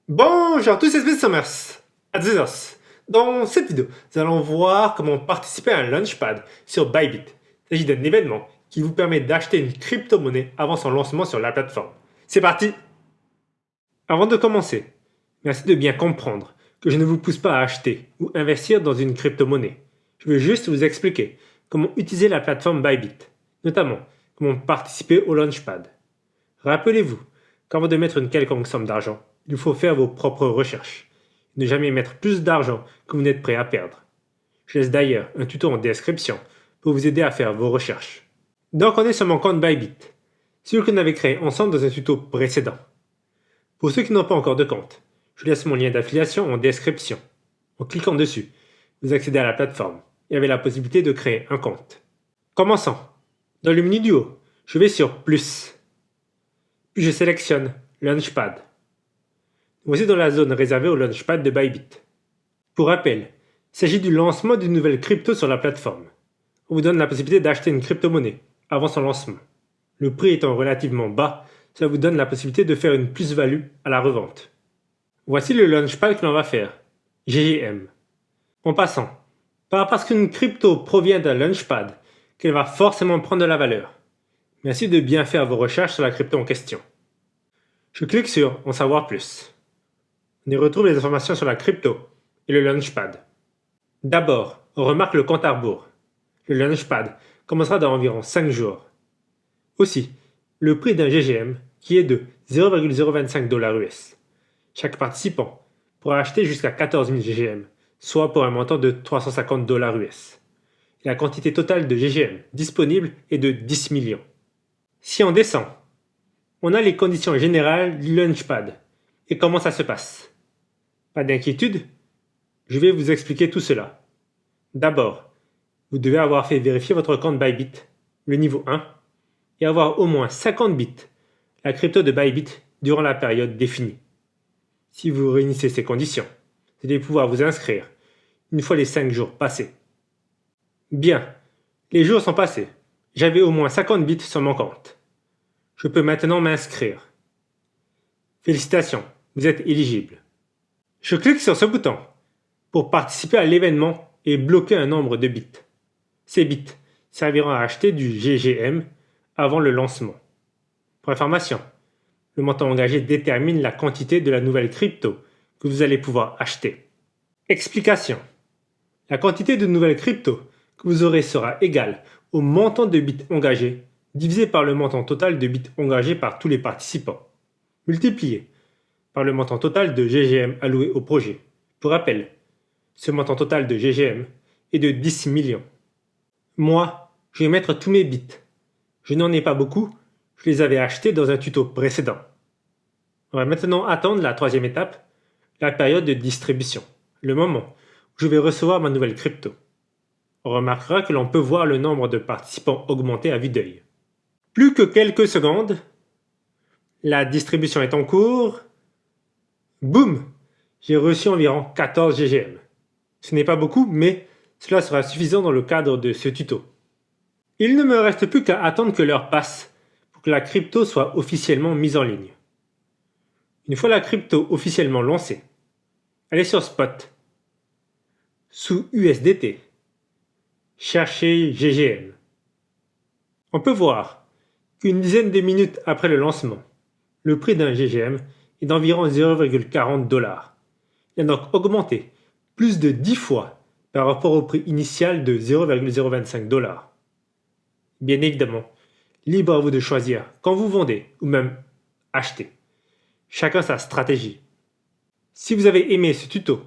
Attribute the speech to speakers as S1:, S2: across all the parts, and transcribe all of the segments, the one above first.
S1: Bonjour à tous, c'est Summers, à Zezos. Dans cette vidéo, nous allons voir comment participer à un Launchpad sur Bybit. Il s'agit d'un événement qui vous permet d'acheter une crypto-monnaie avant son lancement sur la plateforme. C'est parti! Avant de commencer, merci de bien comprendre que je ne vous pousse pas à acheter ou investir dans une crypto-monnaie. Je veux juste vous expliquer comment utiliser la plateforme Bybit, notamment comment participer au Launchpad. Rappelez-vous qu'avant de mettre une quelconque somme d'argent, il faut faire vos propres recherches. Ne jamais mettre plus d'argent que vous n'êtes prêt à perdre. Je laisse d'ailleurs un tuto en description pour vous aider à faire vos recherches. Donc on est sur mon compte Bybit, celui que nous avons créé ensemble dans un tuto précédent. Pour ceux qui n'ont pas encore de compte, je laisse mon lien d'affiliation en description. En cliquant dessus, vous accédez à la plateforme et avez la possibilité de créer un compte. Commençons. Dans le menu du haut, je vais sur Plus. Puis je sélectionne Launchpad. Voici dans la zone réservée au Launchpad de Bybit. Pour rappel, il s'agit du lancement d'une nouvelle crypto sur la plateforme. On vous donne la possibilité d'acheter une crypto-monnaie avant son lancement. Le prix étant relativement bas, cela vous donne la possibilité de faire une plus-value à la revente. Voici le Launchpad que l'on va faire, GGM. En passant, pas parce qu'une crypto provient d'un Launchpad qu'elle va forcément prendre de la valeur. Merci de bien faire vos recherches sur la crypto en question. Je clique sur En savoir plus. On y retrouve les informations sur la crypto et le Launchpad. D'abord, on remarque le compte à rebours. Le Launchpad commencera dans environ 5 jours. Aussi, le prix d'un GGM qui est de 0,025 $US. Chaque participant pourra acheter jusqu'à 14 000 GGM, soit pour un montant de 350 $US. Et la quantité totale de GGM disponible est de 10 millions. Si on descend, on a les conditions générales du Launchpad et comment ça se passe. Pas d'inquiétude, je vais vous expliquer tout cela. D'abord, vous devez avoir fait vérifier votre compte Bybit, le niveau 1, et avoir au moins 50 bits, la crypto de Bybit, durant la période définie. Si vous réunissez ces conditions, vous allez pouvoir vous inscrire une fois les 5 jours passés. Bien, les jours sont passés. J'avais au moins 50 bits sur mon compte. Je peux maintenant m'inscrire. Félicitations, vous êtes éligible. Je clique sur ce bouton pour participer à l'événement et bloquer un nombre de bits. Ces bits serviront à acheter du GGM avant le lancement. Pour information, le montant engagé détermine la quantité de la nouvelle crypto que vous allez pouvoir acheter. Explication. La quantité de nouvelle crypto que vous aurez sera égale au montant de bits engagés divisé par le montant total de bits engagés par tous les participants, multiplié par le montant total de GGM alloué au projet. Pour rappel, ce montant total de GGM est de 10 millions. Moi, je vais mettre tous mes bits. Je n'en ai pas beaucoup, je les avais achetés dans un tuto précédent. On va maintenant attendre la troisième étape, la période de distribution, le moment où je vais recevoir ma nouvelle crypto. On remarquera que l'on peut voir le nombre de participants augmenter à vue d'œil. Plus que quelques secondes, la distribution est en cours. Boum! J'ai reçu environ 14 GGM. Ce n'est pas beaucoup, mais cela sera suffisant dans le cadre de ce tuto. Il ne me reste plus qu'à attendre que l'heure passe pour que la crypto soit officiellement mise en ligne. Une fois la crypto officiellement lancée, allez sur Spot, sous USDT, cherchez GGM. On peut voir qu'une dizaine de minutes après le lancement, le prix d'un GGM est d'environ 0,40 $. Il a donc augmenté plus de 10 fois par rapport au prix initial de 0,025 $. Bien évidemment, libre à vous de choisir quand vous vendez ou même achetez. Chacun sa stratégie. Si vous avez aimé ce tuto,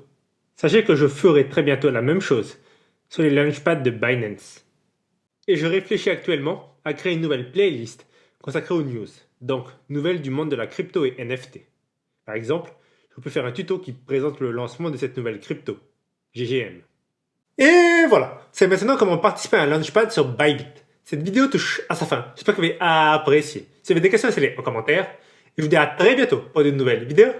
S1: sachez que je ferai très bientôt la même chose sur les launchpads de Binance. Et je réfléchis actuellement à créer une nouvelle playlist consacrée aux news, donc nouvelles du monde de la crypto et NFT. Par exemple, je peux faire un tuto qui présente le lancement de cette nouvelle crypto, GGM. Et voilà, c'est maintenant comment participer à un launchpad sur Bybit. Cette vidéo touche à sa fin, j'espère que vous avez apprécié. Si vous avez des questions, laissez-les en commentaire. Et je vous dis à très bientôt pour de nouvelles vidéos.